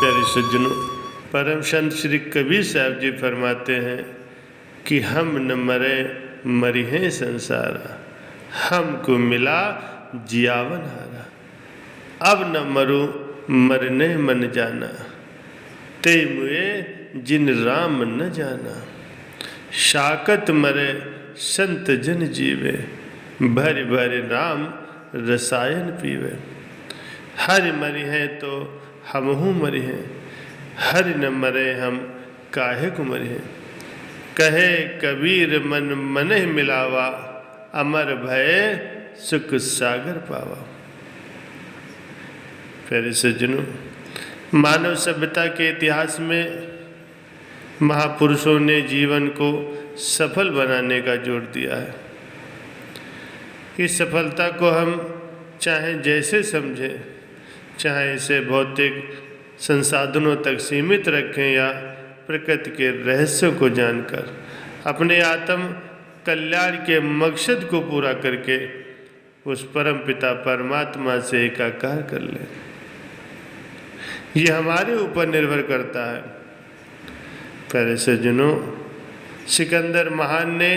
प्यारे सज्जनों, परम संत श्री कबीर साहब जी फरमाते हैं कि हम न मरे मरिहें संसारा, हमको मिला जियावन हारा। अब न मरूं मरने मन जाना, ते मुए जिन राम न जाना। शाकत मरे संत जन जीवे, भर भर राम रसायन पीवे। हरि मरि हैं तो हमहू मरि हैं, हरि न मरे हम काहे को मरि हैं। कहे कबीर मन मनहि मिलावा, अमर भय सुख सागर पावा। प्यारे सज्जनों, मानव सभ्यता के इतिहास में महापुरुषों ने जीवन को सफल बनाने का जोर दिया है। इस सफलता को हम चाहे जैसे समझें, चाहे इसे भौतिक संसाधनों तक सीमित रखें या प्रकृति के रहस्यों को जानकर अपने आत्म कल्याण के मकसद को पूरा करके उस परम पिता परमात्मा से एकाकार कर लें। ये हमारे ऊपर निर्भर करता है। प्यारे सज्जनों, सिकंदर महान ने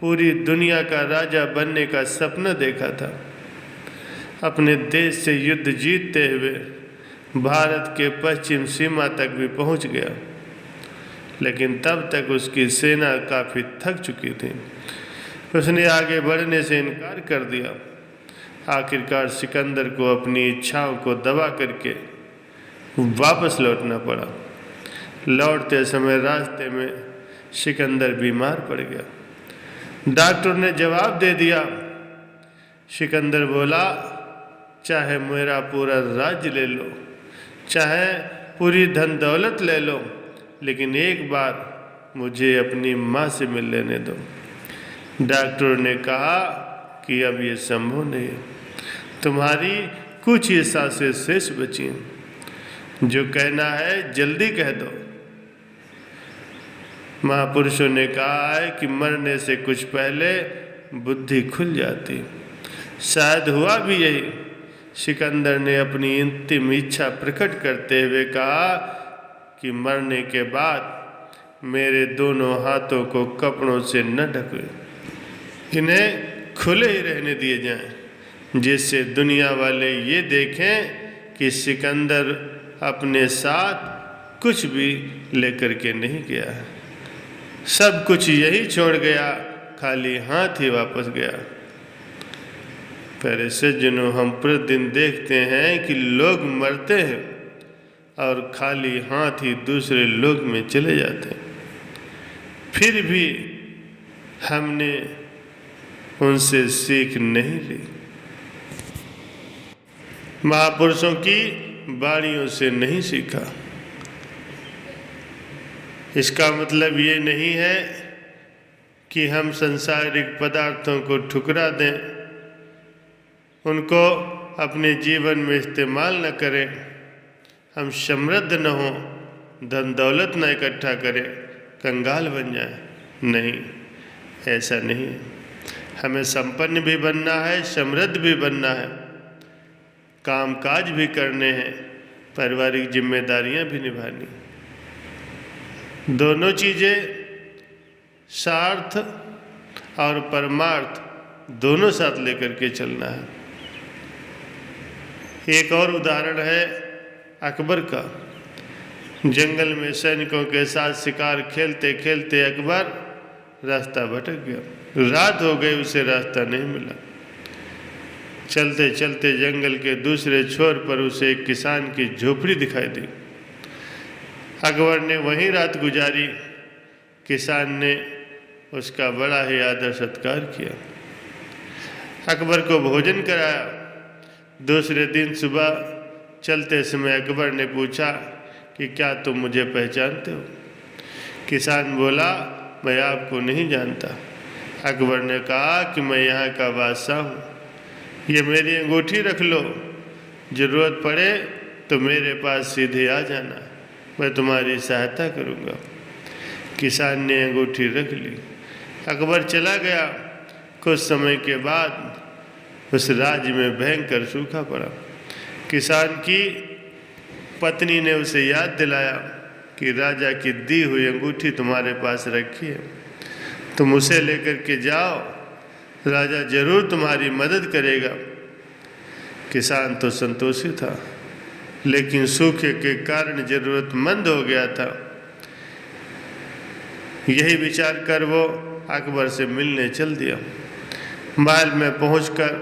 पूरी दुनिया का राजा बनने का सपना देखा था। अपने देश से युद्ध जीतते हुए भारत के पश्चिम सीमा तक भी पहुंच गया, लेकिन तब तक उसकी सेना काफ़ी थक चुकी थी। उसने आगे बढ़ने से इनकार कर दिया। आखिरकार सिकंदर को अपनी इच्छाओं को दबा करके वापस लौटना पड़ा। लौटते समय रास्ते में सिकंदर बीमार पड़ गया। डॉक्टर ने जवाब दे दिया। सिकंदर बोला, चाहे मेरा पूरा राज्य ले लो, चाहे पूरी धन दौलत ले लो, लेकिन एक बार मुझे अपनी माँ से मिल लेने दो। डॉक्टर ने कहा कि अब ये संभव नहीं है, तुम्हारी कुछ ही सांसें शेष बची हैं, जो कहना है जल्दी कह दो। महापुरुषों ने कहा है कि मरने से कुछ पहले बुद्धि खुल जाती। शायद हुआ भी यही। सिकंदर ने अपनी अंतिम इच्छा प्रकट करते हुए कहा कि मरने के बाद मेरे दोनों हाथों को कपड़ों से न ढको, इन्हें खुले ही रहने दिए जाएं, जिससे दुनिया वाले ये देखें कि सिकंदर अपने साथ कुछ भी लेकर के नहीं गया है। सब कुछ यही छोड़ गया, खाली हाथ ही वापस गया। प्यारे सज्जनों, हम प्रतिदिन देखते हैं कि लोग मरते हैं और खाली हाथ ही दूसरे लोक में चले जाते हैं। फिर भी हमने उनसे सीख नहीं ली, महापुरुषों की वाणियों से नहीं सीखा। इसका मतलब ये नहीं है कि हम सांसारिक पदार्थों को ठुकरा दें, उनको अपने जीवन में इस्तेमाल न करें, हम समृद्ध न हों, धन दौलत न इकट्ठा करें, कंगाल बन जाएं। नहीं, ऐसा नहीं है। हमें संपन्न भी बनना है, समृद्ध भी बनना है, कामकाज भी करने हैं, पारिवारिक जिम्मेदारियां भी निभानी। दोनों चीज़ें, स्वार्थ और परमार्थ, दोनों साथ लेकर के चलना है। एक और उदाहरण है अकबर का। जंगल में सैनिकों के साथ शिकार खेलते खेलते अकबर रास्ता भटक गया। रात हो गई, उसे रास्ता नहीं मिला। चलते चलते जंगल के दूसरे छोर पर उसे एक किसान की झोपड़ी दिखाई दी। अकबर ने वहीं रात गुजारी। किसान ने उसका बड़ा ही आदर सत्कार किया, अकबर को भोजन कराया। दूसरे दिन सुबह चलते समय अकबर ने पूछा कि क्या तुम मुझे पहचानते हो? किसान बोला, मैं आपको नहीं जानता। अकबर ने कहा कि मैं यहाँ का बादशाह हूँ, ये मेरी अंगूठी रख लो, ज़रूरत पड़े तो मेरे पास सीधे आ जाना, मैं तुम्हारी सहायता करूँगा। किसान ने अंगूठी रख ली। अकबर चला गया। कुछ समय के बाद उस राज्य में भयंकर सूखा पड़ा। किसान की पत्नी ने उसे याद दिलाया कि राजा की दी हुई अंगूठी तुम्हारे पास रखी है, तुम उसे लेकर के जाओ, राजा जरूर तुम्हारी मदद करेगा। किसान तो संतोषी था, लेकिन सूखे के कारण जरूरतमंद हो गया था। यही विचार कर वो अकबर से मिलने चल दिया। महल में पहुंचकर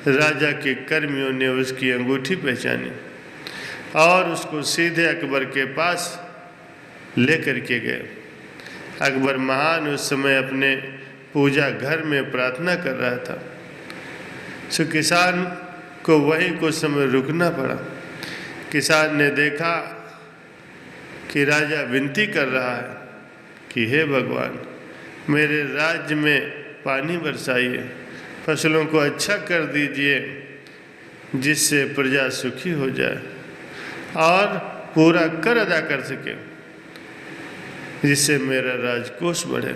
राजा के कर्मियों ने उसकी अंगूठी पहचानी और उसको सीधे अकबर के पास लेकर के गए। अकबर महान उस समय अपने पूजा घर में प्रार्थना कर रहा था। सो किसान को वहीं कुछ समय रुकना पड़ा। किसान ने देखा कि राजा विनती कर रहा है कि हे भगवान, मेरे राज्य में पानी बरसाइए, फसलों को अच्छा कर दीजिए, जिससे प्रजा सुखी हो जाए और पूरा कर अदा कर सके, जिससे मेरा राजकोष बढ़े।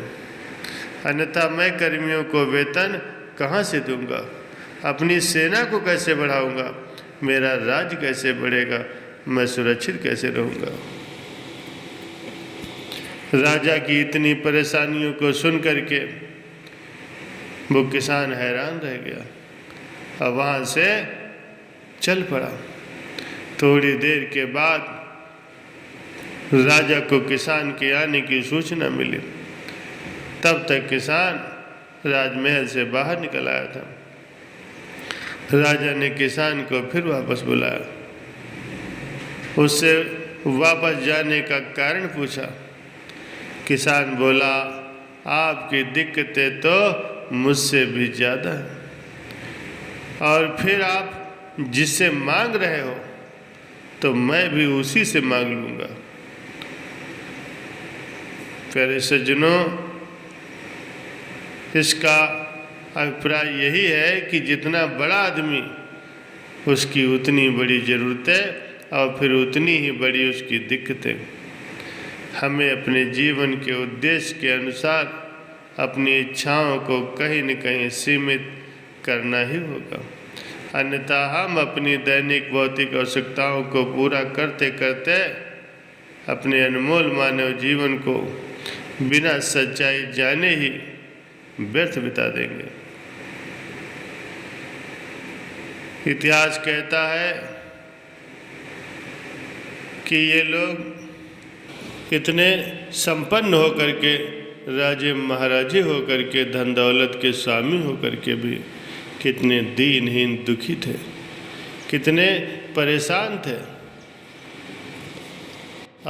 अन्यथा मैं कर्मियों को वेतन कहाँ से दूंगा, अपनी सेना को कैसे बढ़ाऊंगा, मेरा राज्य कैसे बढ़ेगा, मैं सुरक्षित कैसे रहूंगा। राजा की इतनी परेशानियों को सुन करके वो किसान हैरान रह गया और वहाँ से चल पड़ा। थोड़ी देर के बाद राजा को किसान के आने की सूचना मिली। तब तक किसान राजमहल से बाहर निकल आया था। राजा ने किसान को फिर वापस बुलाया, उससे वापस जाने का कारण पूछा। किसान बोला, आपकी दिक्कतें तो मुझसे भी ज़्यादा हैं और फिर आप जिससे मांग रहे हो तो मैं भी उसी से मांग लूँगा। प्यारे सज्जनों, इसका अभिप्राय यही है कि जितना बड़ा आदमी उसकी उतनी बड़ी ज़रूरतें और फिर उतनी ही बड़ी उसकी दिक्कतें। हमें अपने जीवन के उद्देश्य के अनुसार अपनी इच्छाओं को कहीं न कहीं सीमित करना ही होगा, अन्यथा हम अपनी दैनिक भौतिक आवश्यकताओं को पूरा करते करते अपने अनमोल मानव जीवन को बिना सच्चाई जाने ही व्यर्थ बिता देंगे। इतिहास कहता है कि ये लोग इतने संपन्न होकर के, राजे महाराजे होकर के, धन दौलत के स्वामी होकर के भी कितने दीनहीन दुखी थे, कितने परेशान थे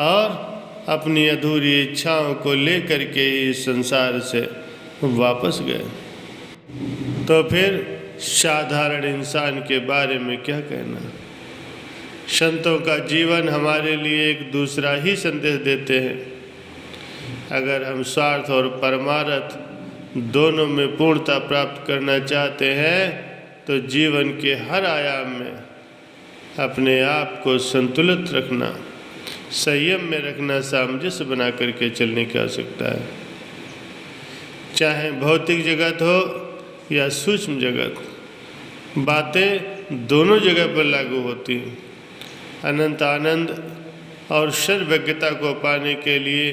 और अपनी अधूरी इच्छाओं को लेकर के इस संसार से वापस गए। तो फिर साधारण इंसान के बारे में क्या कहना। संतों का जीवन हमारे लिए एक दूसरा ही संदेश देते हैं। अगर हम स्वार्थ और परमार्थ दोनों में पूर्णता प्राप्त करना चाहते हैं तो जीवन के हर आयाम में अपने आप को संतुलित रखना, संयम में रखना, सामंजस्य बना करके चलने की आवश्यकता है। चाहे भौतिक जगत हो या सूक्ष्म जगत, बातें दोनों जगह पर लागू होती हैं। अनंत आनंद और सर्वज्ञता को पाने के लिए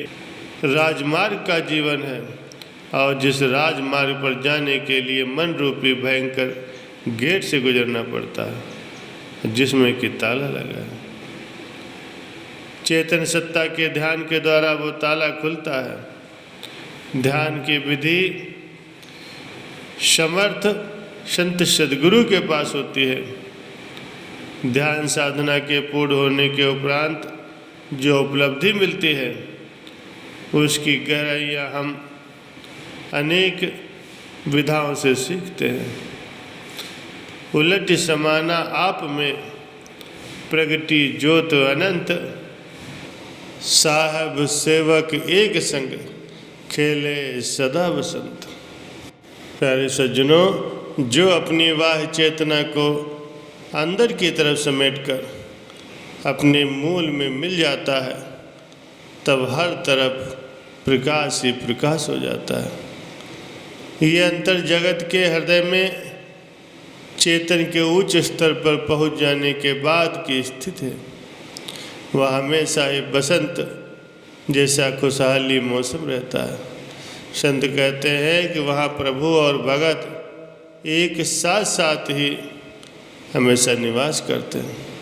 राजमार्ग का जीवन है और जिस राजमार्ग पर जाने के लिए मन रूपी भयंकर गेट से गुजरना पड़ता है, जिसमें कि ताला लगा है। चेतन सत्ता के ध्यान के द्वारा वो ताला खुलता है। ध्यान की विधि समर्थ संत सद्गुरु के पास होती है। ध्यान साधना के पूर्ण होने के उपरांत जो उपलब्धि मिलती है उसकी गहराइयाँ हम अनेक विधाओं से सीखते हैं। उलट समाना आप में प्रगति ज्योत अनंत, साहब सेवक एक संग, खेले सदा बसंत। प्यारे सज्जनों, जो अपनी वाह चेतना को अंदर की तरफ समेटकर अपने मूल में मिल जाता है, तब हर तरफ प्रकाश ही प्रकाश हो जाता है। ये अंतर जगत के हृदय में चेतन के उच्च स्तर पर पहुंच जाने के बाद की स्थिति है। वह हमेशा ही बसंत जैसा खुशहाली मौसम रहता है। संत कहते हैं कि वहाँ प्रभु और भगत एक साथ साथ ही हमेशा निवास करते हैं।